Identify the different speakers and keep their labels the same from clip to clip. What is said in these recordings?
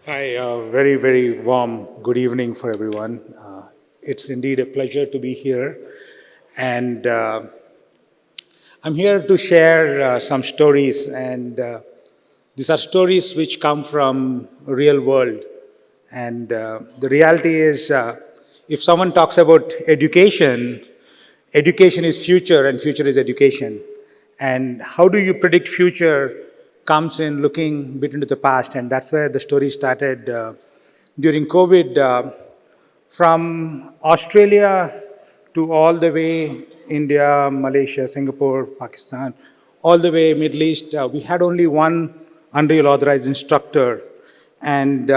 Speaker 1: Hi, very, very warm good evening for everyone. It's indeed a pleasure to be here. And I'm here to share some stories. And these are stories which come from real world. And the reality is, if someone talks about education, education is future and future is education. And how do you predict future comes in looking a bit into the past. And that's where the story started during COVID. From Australia to all the way India, Malaysia, Singapore, Pakistan, all the way Middle East, we had only one Unreal authorized instructor. And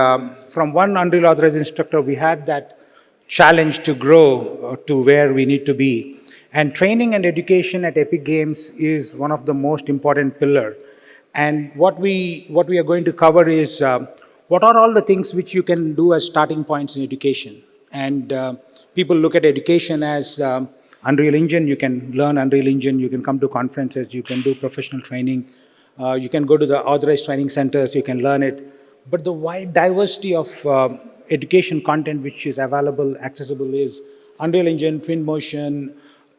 Speaker 1: from one Unreal authorized instructor, we had that challenge to grow to where we need to be. And training and education at Epic Games is one of the most important pillar. And what we are going to cover is what are all the things which you can do as starting points in education. And people look at education as Unreal Engine. You can learn Unreal Engine. You can come to conferences. You can do professional training. You can go to the authorized training centers. You can learn it. But the wide diversity of education content which is available, accessible is Unreal Engine, Twinmotion.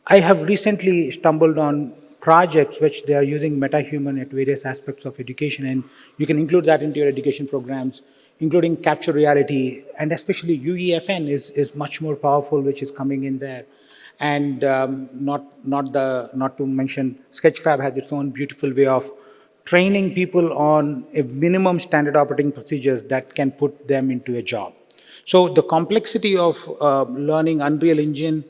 Speaker 1: I have recently stumbled on projects which they are using MetaHuman at various aspects of education, and you can include that into your education programs, including capture reality, and especially UEFN is much more powerful, which is coming in there. And not to mention, Sketchfab has its own beautiful way of training people on a minimum standard operating procedures that can put them into a job. So the complexity of learning Unreal Engine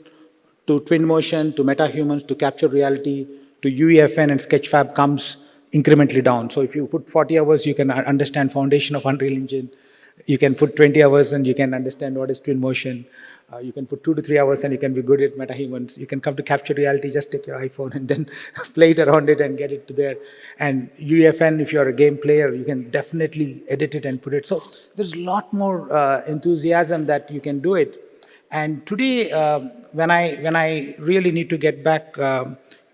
Speaker 1: to Twinmotion, to MetaHumans, to capture reality, to UEFN and Sketchfab comes incrementally down. So if you put 40 hours, you can understand foundation of Unreal Engine. You can put 20 hours and you can understand what is Twinmotion. You can put 2 to 3 hours and you can be good at MetaHumans. You can come to capture reality, just take your iPhone and then play it around it and get it to there. And UEFN, if you're a game player, you can definitely edit it and put it. So there's a lot more enthusiasm that you can do it. And today, when I really need to get back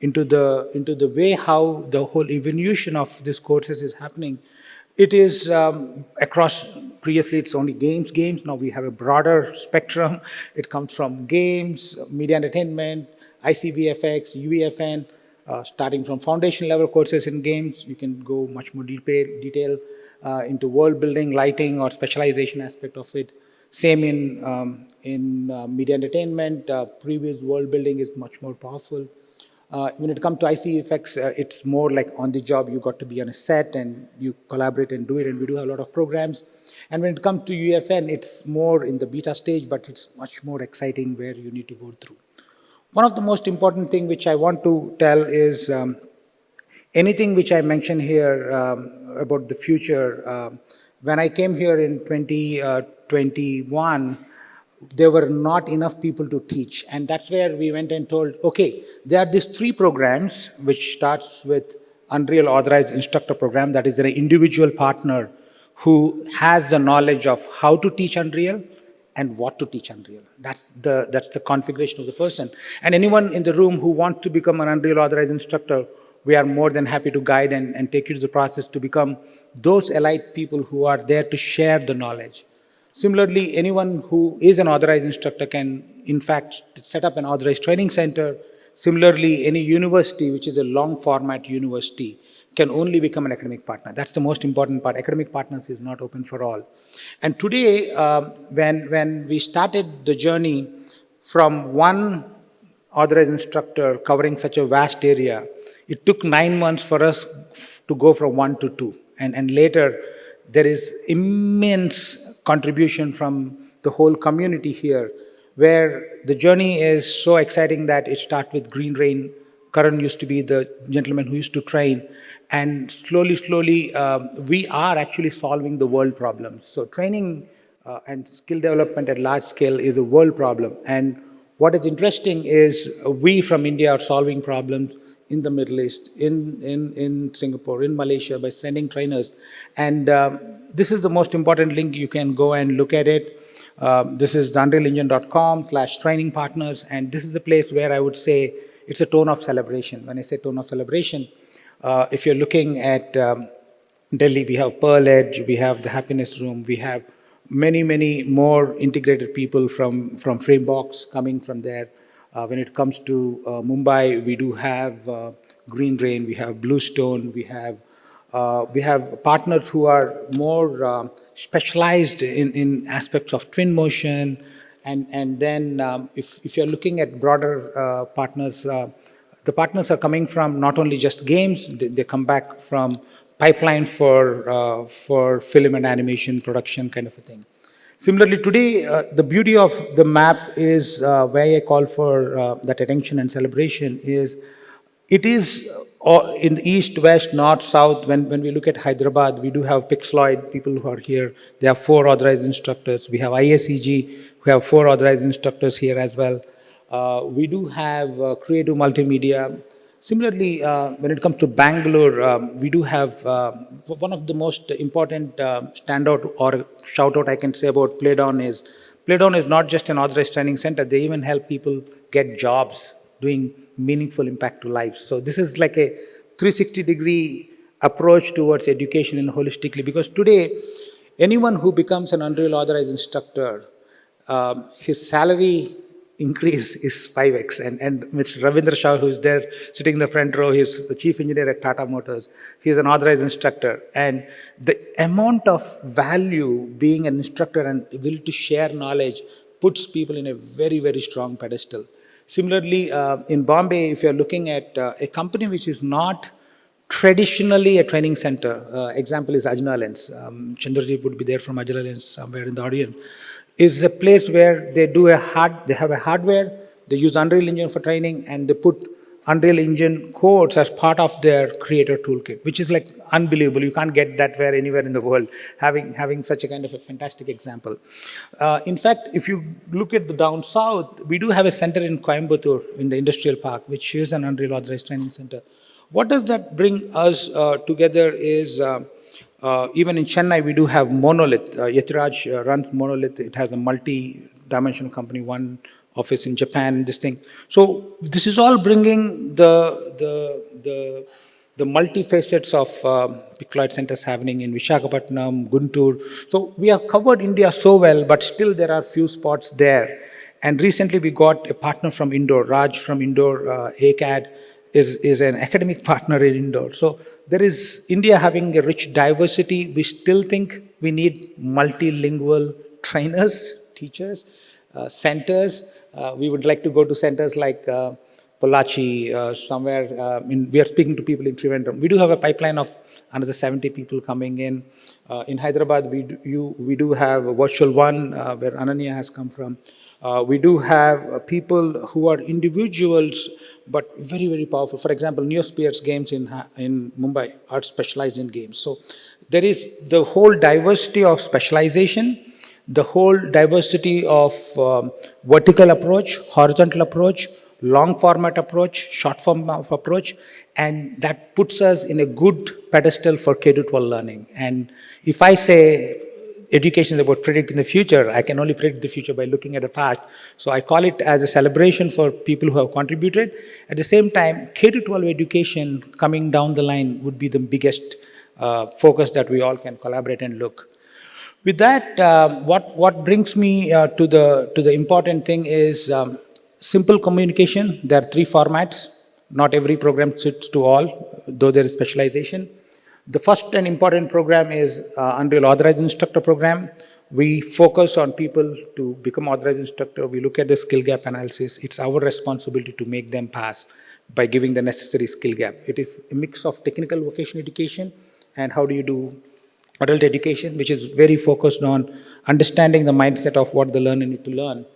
Speaker 1: into the way how the whole evolution of these courses is happening, it is across. Previously, it's only games. Now we have a broader spectrum. It comes from games, media entertainment, ICVFX, UEFN, starting from foundation level courses in games. You can go much more detail into world building, lighting, or specialization aspect of it. Same in media entertainment. Previous world building is much more powerful. When it comes to IC effects, it's more like on the job. You got to be on a set and you collaborate and do it. And we do have a lot of programs. And when it comes to UFN, it's more in the beta stage, but it's much more exciting where you need to go through. One of the most important thing which I want to tell is anything which I mentioned here about the future. When I came here in 2021, there were not enough people to teach. And that's where we went and told, okay, there are these 3 programs, which starts with Unreal Authorized Instructor Program, that is an individual partner who has the knowledge of how to teach Unreal and what to teach Unreal. That's the configuration of the person. And anyone in the room who wants to become an Unreal Authorized Instructor, we are more than happy to guide and take you to the process to become those elite people who are there to share the knowledge. Similarly, anyone who is an authorized instructor can, in fact, set up an authorized training center. Similarly, any university, which is a long format university, can only become an academic partner. That's the most important part. Academic partners is not open for all. And today, when we started the journey from one authorized instructor covering such a vast area, it took 9 months for us to go from 1 to 2. And later, there is immense contribution from the whole community here, where the journey is so exciting that it starts with Green Rain. Karan used to be the gentleman who used to train. And slowly, we are actually solving the world problems. So training and skill development at large scale is a world problem. And what is interesting is we from India are solving problems in the Middle East, in Singapore, in Malaysia by sending trainers. And this is the most important link. You can go and look at it. This is unrealengine.com/training partners. And this is the place where I would say it's a tone of celebration. When I say tone of celebration, if you're looking at Delhi, we have Pearl Edge, we have the Happiness Room, we have many, many more integrated people from Framebox coming from there. When it comes to Mumbai, we do have Green Rain, we have Bluestone, we have partners who are more specialized in aspects of twin motion, and then if you're looking at broader partners, the partners are coming from not only just games, they come back from pipeline for film and animation production kind of a thing. Similarly, today, the beauty of the map is why I call for that attention and celebration is it is in east, west, north, south. When we look at Hyderabad, we do have Pixloid, people who are here. They have 4 authorized instructors. We have ISEG, who have 4 authorized instructors here as well. We do have Creative Multimedia. Similarly, when it comes to Bangalore, we do have one of the most important standout or shout out I can say about Playdown is not just an authorized training center. They even help people get jobs doing meaningful impact to life. So this is like a 360-degree approach towards education and holistically, because today anyone who becomes an Unreal authorized instructor, his salary increase is 5x. And Mr. Ravindra Shah, who is there sitting in the front row, he's the chief engineer at Tata Motors. He's an authorized instructor. And the amount of value being an instructor and ability to share knowledge puts people in a very, very strong pedestal. Similarly, in Bombay, if you're looking at a company which is not traditionally a training center, example is Ajna Lens. Chandradeep would be there from Ajna Lens somewhere in the audience. Is a place where they have a hardware, they use Unreal Engine for training, and they put Unreal Engine codes as part of their creator toolkit, which is like unbelievable. You can't get that where anywhere in the world, having such a kind of a fantastic example. In fact, if you look at the down south, we do have a center in Coimbatore in the industrial park, which is an Unreal authorized training center. What does that bring us together is even in Chennai, we do have Monolith. Yatiraj runs Monolith. It has a multi-dimensional company, one office in Japan, this thing. So this is all bringing the multi-facets of Picloid centers happening in Visakhapatnam, Guntur. So we have covered India so well, but still there are few spots there. And recently we got a partner from Indore, Raj from Indore, ACAD, is an academic partner in Indore. So there is India having a rich diversity. We still think we need multilingual trainers, teachers, centers. We would like to go to centers like Pollachi, somewhere. We are speaking to people in Trivandrum. We do have a pipeline of another 70 people coming in. In Hyderabad, we do have a virtual one where Ananya has come from. We do have people who are individuals but very, very powerful. For example, Neospheres Games in Mumbai are specialized in games. So there is the whole diversity of specialization, the whole diversity of vertical approach, horizontal approach, long format approach, short form approach, and that puts us in a good pedestal for K-12 learning. And if I say education is about predicting the future, I can only predict the future by looking at the past. So I call it as a celebration for people who have contributed. At the same time, K-12 education coming down the line would be the biggest focus that we all can collaborate and look. With that, what brings me to the important thing is simple communication. There are 3 formats. Not every program fits to all, though there is specialization. The first and important program is Unreal Authorized Instructor Program. We focus on people to become authorized instructor. We look at the skill gap analysis. It's our responsibility to make them pass by giving the necessary skill gap. It is a mix of technical vocational education and how do you do adult education, which is very focused on understanding the mindset of what the learner needs to learn.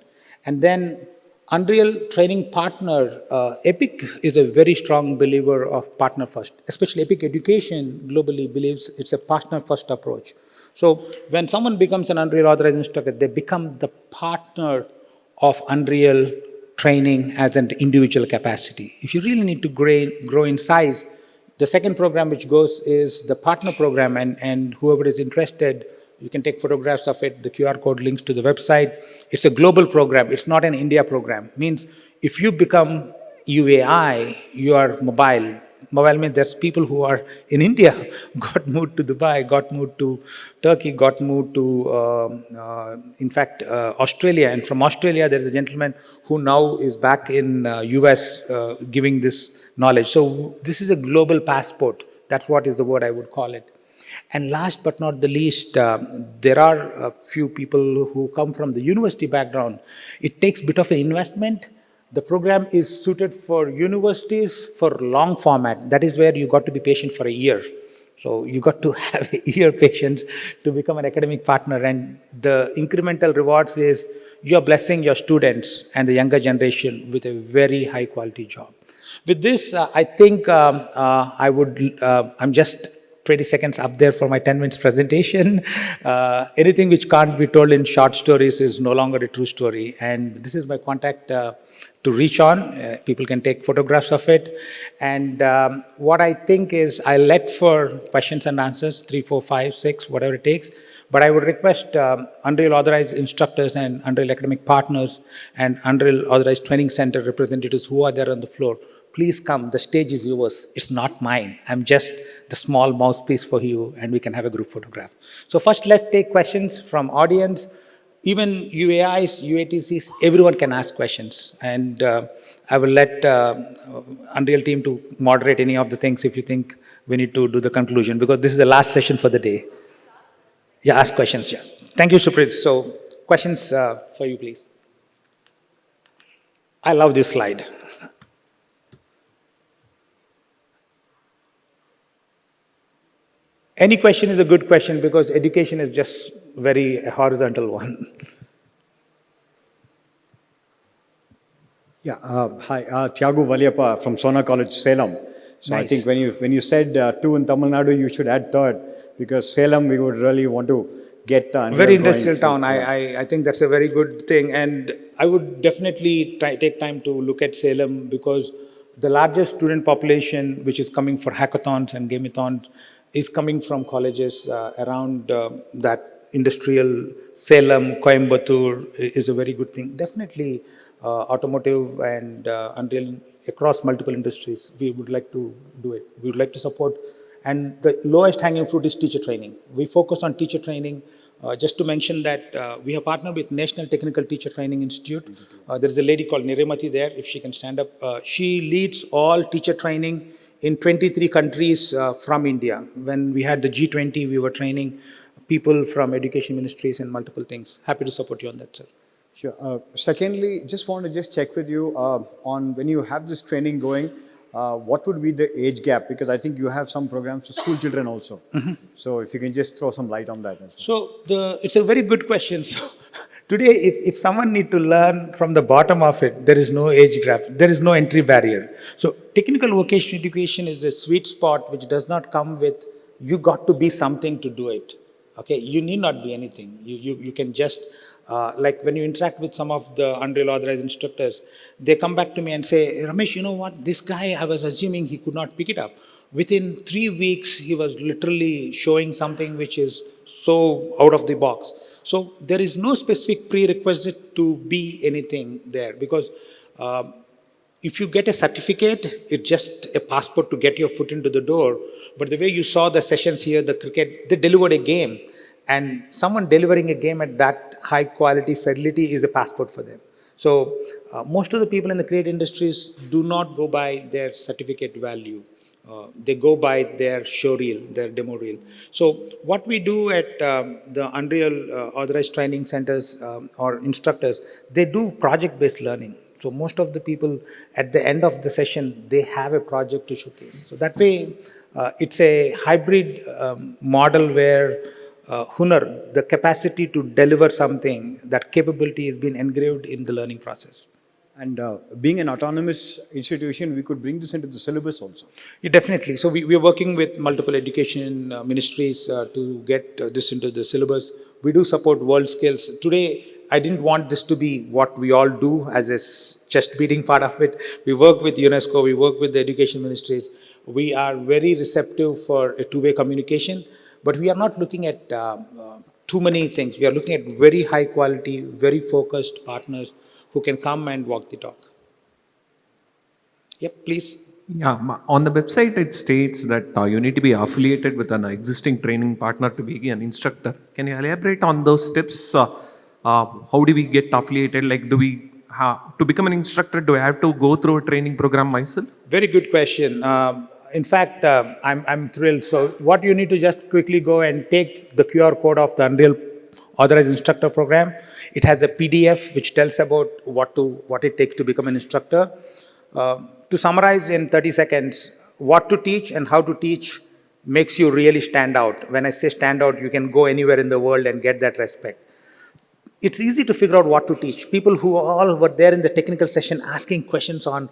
Speaker 1: And then Unreal training partner, EPIC is a very strong believer of partner first, especially EPIC Education globally believes it's a partner first approach. So when someone becomes an Unreal authorized instructor, they become the partner of Unreal training as an individual capacity. If you really need to grow in size, the second program which goes is the partner program, and whoever is interested, you can take photographs of it. The QR code links to the website. It's a global program. It's not an India program. Means if you become UAI, you are mobile. mobile means there's people who are in India, got moved to Dubai, got moved to Turkey, got moved to, in fact, Australia. And from Australia, there's a gentleman who now is back in US giving this knowledge. So this is a global passport. That's what is the word I would call it. And last but not the least, there are a few people who come from the university background. It takes a bit of an investment. The program is suited for universities for long format. That is where you got to be patient for a year. So you got to have a year patience to become an academic partner. And the incremental rewards is you're blessing your students and the younger generation with a very high quality job. With this, I think I'm just 20 seconds up there for my 10 minutes presentation. Anything which can't be told in short stories is no longer a true story. And this is my contact to reach on. People can take photographs of it. And what I think is I'll let for questions and answers, 3, 4, 5, 6, whatever it takes. But I would request Unreal authorized instructors and Unreal academic partners and Unreal authorized training center representatives who are there on the floor, please come. The stage is yours. It's not mine. I'm just the small mouthpiece for you, and we can have a group photograph. So first, let's take questions from audience. Even UAIs, UATCs, everyone can ask questions. And I will let Unreal team to moderate any of the things if you think we need to do the conclusion, because this is the last session for the day. Yeah, ask questions, yes. Thank you, Suprit. So questions for you, please. I love this slide. Any question is a good question because education is just very horizontal one.
Speaker 2: Yeah, hi, Thiagu Valiappa from Sona College, Salem. So
Speaker 1: Nice.
Speaker 2: I think when you said two in Tamil Nadu, you should add third, because Salem we would really want to get the
Speaker 1: Very industrial
Speaker 2: going,
Speaker 1: town. I think that's a very good thing. And I would definitely take time to look at Salem because the largest student population which is coming for hackathons and gameathons is coming from colleges around that industrial Salem, Coimbatore is a very good thing. Definitely automotive and Unreal across multiple industries, we would like to do it. We would like to support. And the lowest hanging fruit is teacher training. We focus on teacher training. Just to mention that we have partnered with National Technical Teacher Training Institute. There is a lady called Niremati there, if she can stand up. She leads all teacher training in 23 countries from India. When we had the G20, we were training people from education ministries and multiple things. Happy to support you on that, sir.
Speaker 2: Sure. Secondly, just want to check with you on when you have this training going, what would be the age gap? Because I think you have some programs for school children also. Mm-hmm. So if you can just throw some light on that. As well.
Speaker 1: So it's a very good question. So today, if someone need to learn from the bottom of it, there is no age gap, there is no entry barrier. So technical vocational education is a sweet spot which does not come with, you got to be something to do it. Okay, you need not be anything. You can just, like when you interact with some of the Unreal authorized instructors, they come back to me and say, Ramesh, you know what, this guy, I was assuming he could not pick it up. Within 3 weeks, he was literally showing something which is so out of the box. So there is no specific prerequisite to be anything there because if you get a certificate, it's just a passport to get your foot into the door. But the way you saw the sessions here, the cricket, they delivered a game. And someone delivering a game at that high quality fidelity is a passport for them. So most of the people in the creative industries do not go by their certificate value. They go by their show reel, their demo reel. So what we do at the Unreal authorized training centers or instructors, they do project-based learning. So most of the people at the end of the session, they have a project to showcase. So that way, it's a hybrid model where hunar, the capacity to deliver something, that capability has been engraved in the learning process.
Speaker 2: And being an autonomous institution, we could bring this into the syllabus also.
Speaker 1: Yeah, definitely. So we are working with multiple education ministries to get this into the syllabus. We do support world skills. Today, I didn't want this to be what we all do as a chest beating part of it. We work with UNESCO, we work with the education ministries. We are very receptive for a two-way communication, but we are not looking at too many things. We are looking at very high quality, very focused partners who can come and walk the talk. Yep, please.
Speaker 3: Yeah, on the website it states that you need to be affiliated with an existing training partner to be an instructor. Can you elaborate on those steps? How do we get affiliated? Like, to become an instructor, do I have to go through a training program myself?
Speaker 1: Very good question. In fact, I'm thrilled. So, what you need to just quickly go and take the QR code of the Unreal Authorized Instructor Program. It has a PDF which tells about what it takes to become an instructor. To summarize in 30 seconds, what to teach and how to teach makes you really stand out. When I say stand out, you can go anywhere in the world and get that respect. It's easy to figure out what to teach. People who all were there in the technical session asking questions on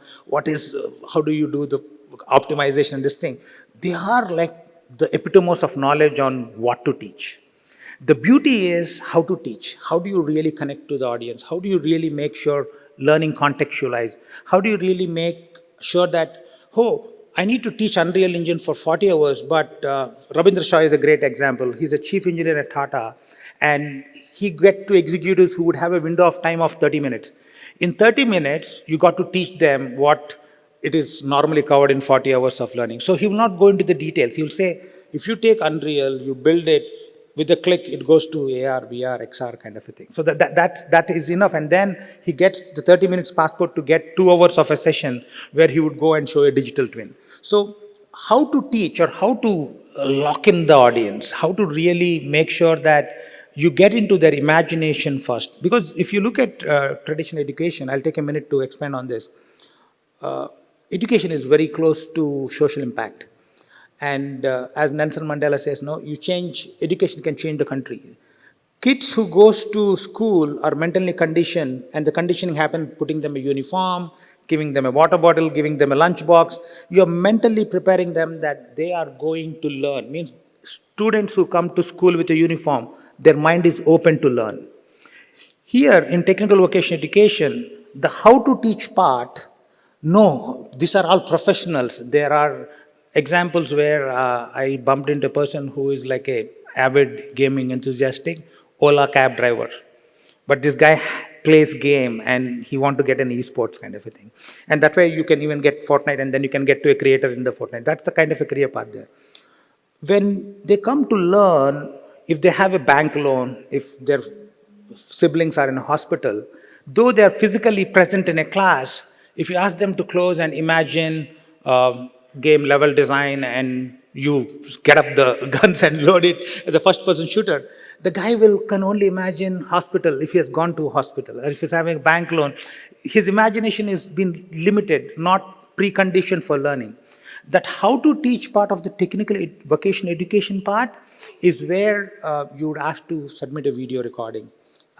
Speaker 1: how do you do the optimization and this thing, they are like the epitomes of knowledge on what to teach. The beauty is how to teach. How do you really connect to the audience? How do you really make sure learning contextualize? How do you really make sure that, oh, I need to teach Unreal Engine for 40 hours, but Rabindra Shaw is a great example. He's a chief engineer at Tata, and he get to executives who would have a window of time of 30 minutes. In 30 minutes, you got to teach them what it is normally covered in 40 hours of learning. So he will not go into the details. He will say, if you take Unreal, you build it, with a click, it goes to AR, VR, XR kind of a thing. So that is enough. And then he gets the 30 minutes passport to get 2 hours of a session where he would go and show a digital twin. So how to teach or how to lock in the audience, how to really make sure that you get into their imagination first. Because if you look at traditional education, I'll take a minute to expand on this. Education is very close to social impact. And as Nelson Mandela says, no, education can change the country. Kids who goes to school are mentally conditioned, and the conditioning happens putting them a uniform, giving them a water bottle, giving them a lunch box. You're mentally preparing them that they are going to learn. Means students who come to school with a uniform, their mind is open to learn. Here in technical vocational education, the how to teach part, no, these are all professionals. There are examples where I bumped into a person who is like a avid gaming enthusiastic Ola cab driver. But this guy plays game and he want to get an esports kind of a thing. And that way you can even get Fortnite and then you can get to a creator in the Fortnite. That's the kind of a career path there. When they come to learn, if they have a bank loan, if their siblings are in a hospital, though they are physically present in a class, if you ask them to close and imagine game level design and you get up the guns and load it as a first person shooter, the guy can only imagine hospital if he has gone to a hospital, or if he's having a bank loan. His imagination is been limited, not preconditioned for learning. That how to teach part of the technical vocational education part is where you would ask to submit a video recording.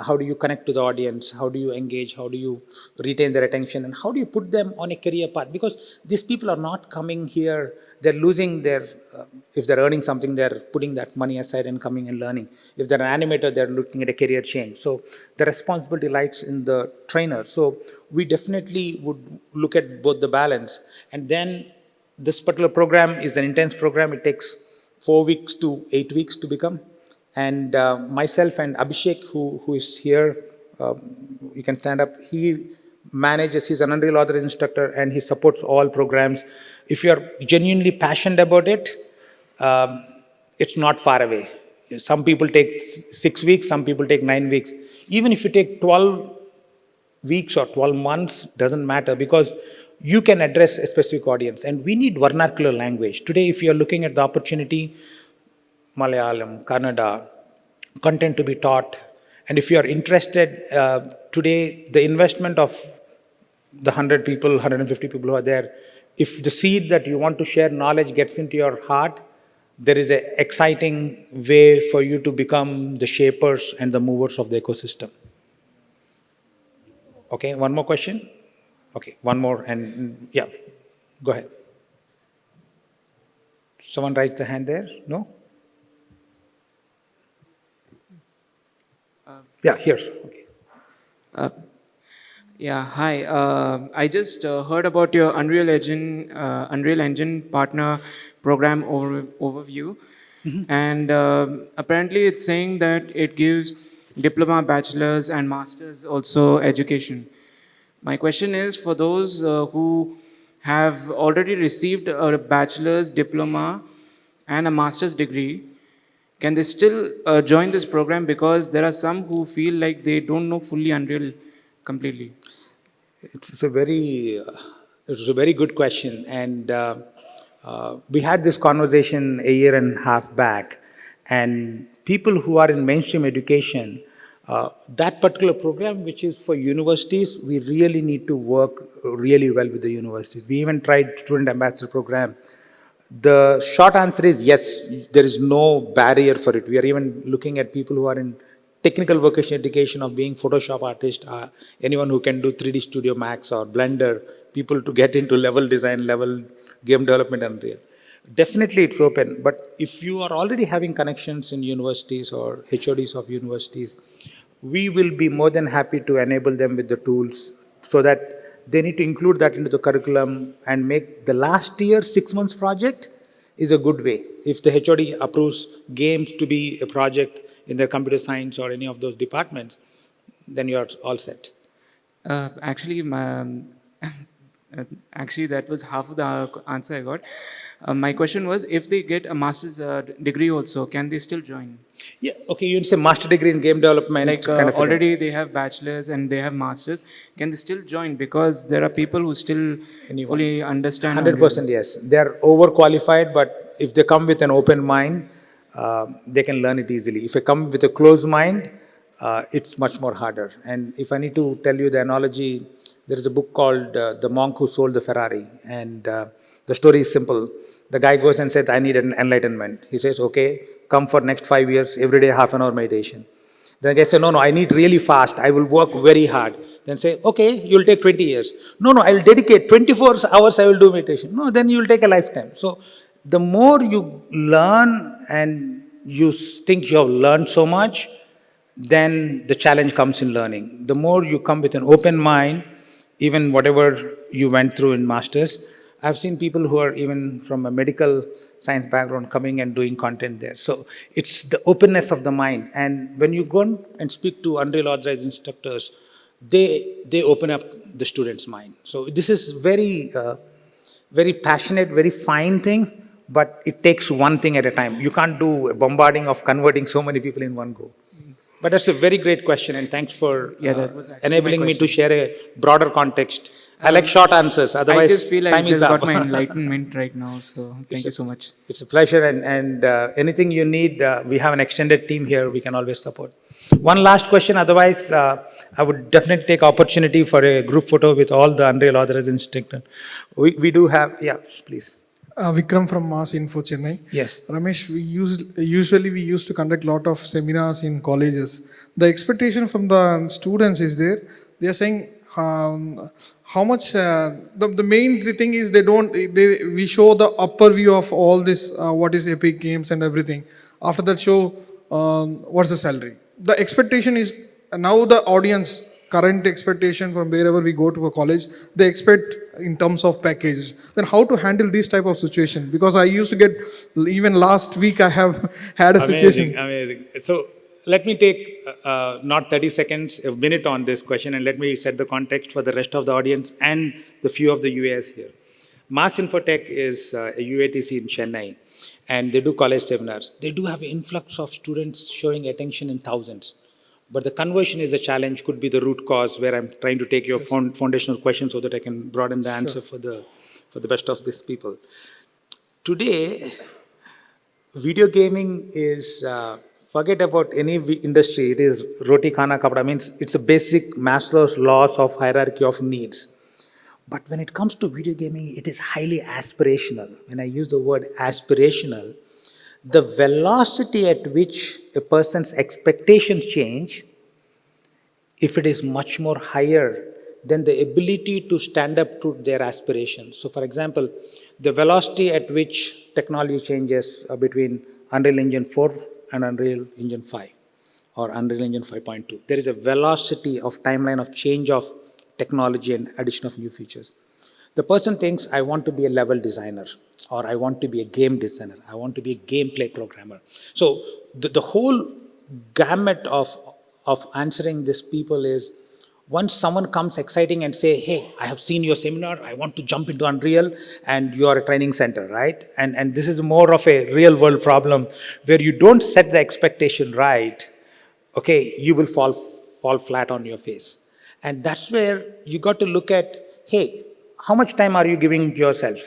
Speaker 1: How do you connect to the audience? How do you engage? How do you retain their attention? And how do you put them on a career path? Because these people are not coming here, they're losing their, if they're earning something, they're putting that money aside and coming and learning. If they're an animator, they're looking at a career change. So the responsibility lies in the trainer. So we definitely would look at both the balance. And then this particular program is an intense program. It takes 4 weeks to 8 weeks to become. And myself and Abhishek, who is here, you can stand up. He manages, he's an Unreal Authorized instructor and he supports all programs. If you're genuinely passionate about it, it's not far away. Some people take 6 weeks, some people take 9 weeks. Even if you take 12 weeks or 12 months, doesn't matter because you can address a specific audience. And we need vernacular language. Today, if you're looking at the opportunity, Malayalam, Kannada, content to be taught. And if you are interested, today the investment of the 100 people, 150 people who are there, if the seed that you want to share knowledge gets into your heart, there is an exciting way for you to become the shapers and the movers of the ecosystem. Okay, one more question? Okay, one more and yeah, go ahead. Someone raised the hand there? No? Yeah, here's. Okay.
Speaker 4: Yeah, hi. I just heard about your Unreal Engine partner program overview. And apparently it's saying that it gives diploma, bachelor's and master's also education. My question is for those who have already received a bachelor's diploma and a master's degree, can they still join this program? Because there are some who feel like they don't know fully Unreal completely.
Speaker 1: It's a very, it's a very good question, and we had this conversation a year and a half back, and people who are in mainstream education, that particular program, which is for universities, we really need to work really well with the universities. We even tried student ambassador program. The short answer is yes, there is no barrier for it. We are even looking at people who are in technical vocational education of being Photoshop artist, anyone who can do 3D Studio Max or Blender, people to get into level design, level game development and Unreal. Definitely it's open, but if you are already having connections in universities or HODs of universities, we will be more than happy to enable them with the tools so that they need to include that into the curriculum and make the last year 6 months project is a good way. If the HOD approves games to be a project in the computer science or any of those departments, then you're all set.
Speaker 4: Actually, actually, that was half of the answer I got. My question was, if they get a master's degree also, can they still join?
Speaker 1: Yeah, okay, you say master degree in game development.
Speaker 4: Like
Speaker 1: kind of a thing.
Speaker 4: already they have bachelors and they have masters. Can they still join? Because there are people who still fully understand.
Speaker 1: 100% yes. They are overqualified, but if they come with an open mind, they can learn it easily. If they come with a closed mind, it's much more harder. And if I need to tell you the analogy, there is a book called The Monk Who Sold the Ferrari. And the story is simple. The guy goes and says, I need an enlightenment. He says, okay, come for next 5 years, every day half an hour meditation. Then the guy says, no, I need really fast. I will work very hard. Then say, okay, you'll take 20 years. No, I'll dedicate 24 hours I will do meditation. No, then you'll take a lifetime. So the more you learn and you think you have learned so much, then the challenge comes in learning. The more you come with an open mind, even whatever you went through in masters, I've seen people who are even from a medical science background coming and doing content there. So it's the openness of the mind. And when you go and speak to Unreal authorized instructors, they open up the student's mind. So this is very, very passionate, very fine thing, but it takes one thing at a time. You can't do a bombarding of converting so many people in one go. But that's a very great question, and thanks for
Speaker 4: that was
Speaker 1: enabling me to share a broader context. I like short answers, otherwise
Speaker 4: I just feel like I
Speaker 1: time is
Speaker 4: just
Speaker 1: up.
Speaker 4: got my enlightenment right now. So thank you so much.
Speaker 1: It's a pleasure, and anything you need, we have an extended team here, we can always support. One last question, otherwise I would definitely take opportunity for a group photo with all the Unreal authorized instructors. We do have, yeah, please.
Speaker 5: Vikram from Mass Info Chennai.
Speaker 1: Yes.
Speaker 5: Ramesh, usually we used to conduct lot of seminars in colleges. The expectation from the students is there. They are saying how much. The main thing is we show the upper view of all this. What is Epic Games and everything. After that show, what's the salary? The expectation is now the audience. Current expectation from wherever we go to a college, they expect in terms of packages. Then how to handle this type of situation? Because I used to get, even last week I have had a situation.
Speaker 1: Amazing. So let me take not 30 seconds, a minute on this question, and let me set the context for the rest of the audience and the few of the UAS here. Mass Infotech is a UATC in Chennai, and they do college seminars. They do have an influx of students showing attention in thousands. But the conversion is a challenge, could be the root cause, where I'm trying to take your foundational question so that I can broaden the answer for the best of these people. Today, video gaming is, forget about any industry, it is roti khana kapda, means it's a basic Maslow's laws of hierarchy of needs. But when it comes to video gaming, it is highly aspirational. When I use the word aspirational, the velocity at which a person's expectations change, if it is much more higher than the ability to stand up to their aspirations. So for example, the velocity at which technology changes between Unreal Engine 4 and Unreal Engine 5 or Unreal Engine 5.2. There is a velocity of timeline of change of technology and addition of new features. The person thinks, I want to be a level designer, or I want to be a game designer, I want to be a gameplay programmer. So the whole gamut of answering these people is, Once someone comes exciting and say, hey, I have seen your seminar, I want to jump into Unreal, and you are a training center, right? And this is more of a real world problem where you don't set the expectation right, okay, you will fall flat on your face. And that's where you got to look at, hey, how much time are you giving yourself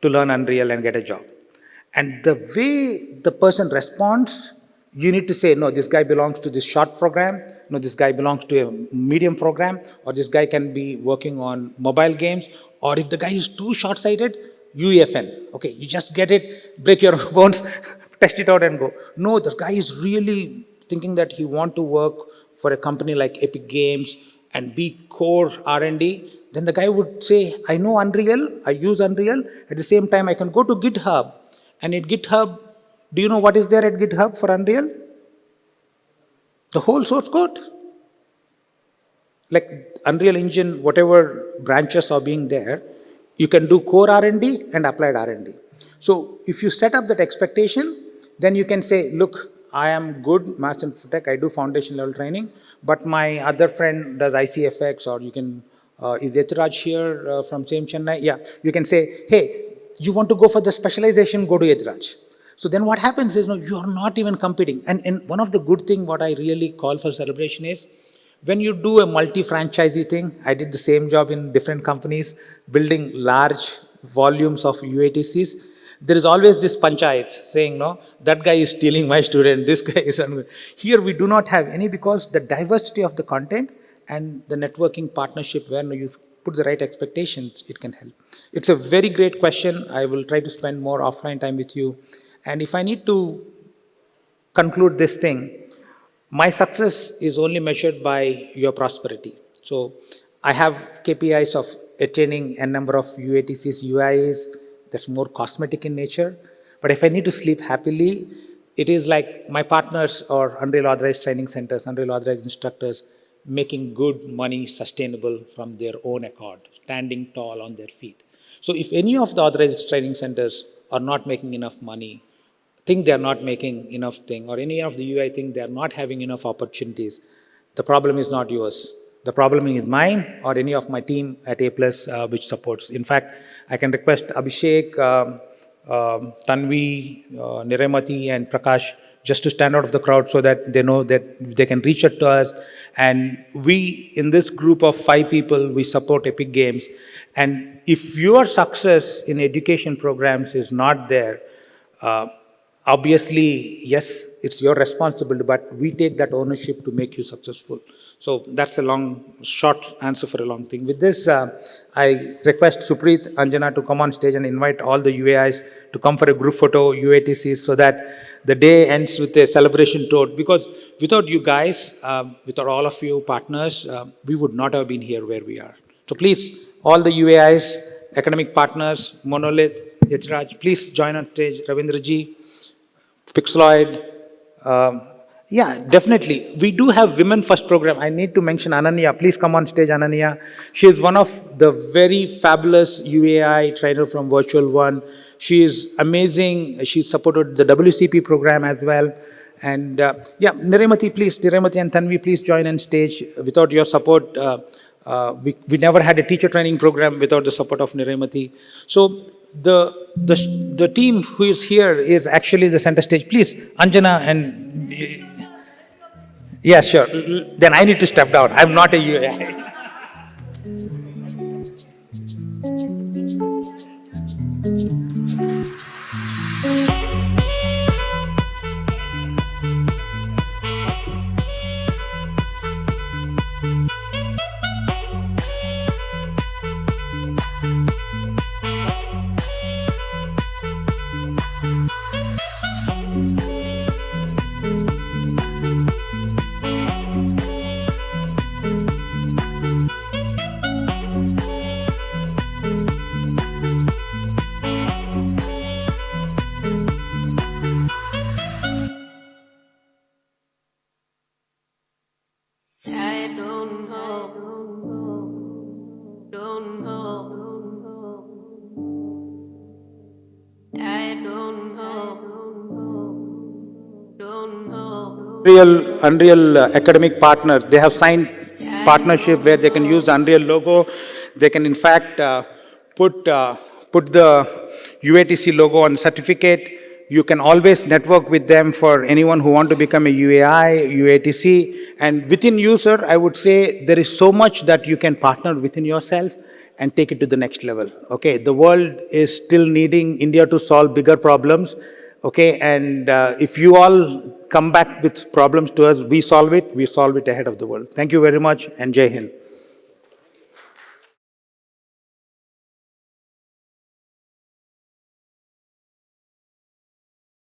Speaker 1: to learn Unreal and get a job? And the way the person responds, you need to say, no, this guy belongs to this short program, no, this guy belongs to a medium program, or this guy can be working on mobile games, or if the guy is too short-sighted, UEFN. Okay, you just get it, break your bones, test it out and go. No, the guy is really thinking that he want to work for a company like Epic Games and be core R&D, then the guy would say, I know Unreal, I use Unreal, at the same time I can go to GitHub, and at GitHub, do you know what is there at GitHub for Unreal? The whole source code. Like Unreal Engine, whatever branches are being there, you can do core R&D and applied R&D. So if you set up that expectation, then you can say, look, I am good maths and tech, I do foundation level training, but my other friend does ICFX, or you can, is Etraj here from same Chennai? Yeah, you can say, hey, you want to go for the specialization, go to Etraj. So then what happens is, no, you are not even competing. And one of the good thing what I really call for celebration is, when you do a multi-franchisee thing, I did the same job in different companies, building large volumes of UATCs. There is always this panchayat saying, no, that guy is stealing my student, this guy is... Here we do not have any, because the diversity of the content and the networking partnership where you put the right expectations, it can help. It's a very great question. I will try to spend more offline time with you. And if I need to conclude this thing, my success is only measured by your prosperity. So I have KPIs of attaining a number of UATCs, UIs, that's more cosmetic in nature. But if I need to sleep happily, it is like my partners or Unreal Authorized Training Centers, Unreal Authorized Instructors, making good money sustainable from their own accord, standing tall on their feet. So if any of the authorized training centers are not making enough money, think they are not making enough thing, or any of the UI think they are not having enough opportunities, the problem is not yours. The problem is mine or any of my team at A+, which supports. In fact, I can request Abhishek, Tanvi, Niremati and Prakash just to stand out of the crowd so that they know that they can reach out to us. And we, in this group of 5 people, we support Epic Games. And if your success in education programs is not there, obviously, yes, it's your responsibility, but we take that ownership to make you successful. So that's a short answer for a long thing. With this, I request Supreet, Anjana to come on stage and invite all the UAIs to come for a group photo, UATCs, so that the day ends with a celebration tour. Because without you guys, without all of you partners, we would not have been here where we are. So please, all the UAIs, academic partners, Monolith, Yachraj, please join on stage, Ravindraji, Pixeloid. Yeah, definitely. We do have Women First program. I need to mention Ananya. Please come on stage, Ananya. She is one of the very fabulous UAI trainer from Virtual One. She is amazing. She supported the WCP program as well. And yeah, Niremati, please, Niremati and Tanvi, please join on stage. Without your support, we never had a teacher training program without the support of Niremati. So the team who is here is actually the center stage. Please, Anjana and... Yeah, sure. Then I need to step down. I'm not a UAI. Unreal academic partners, they have signed partnership where they can use the Unreal logo. They can in fact put the UATC logo on certificate. You can always network with them for anyone who want to become a UAI, UATC. And within user, I would say there is so much that you can partner within yourself and take it to the next level. Okay, the world is still needing India to solve bigger problems. Okay, and if you all come back with problems to us, we solve it ahead of the world. Thank you very much, and Jai Hind.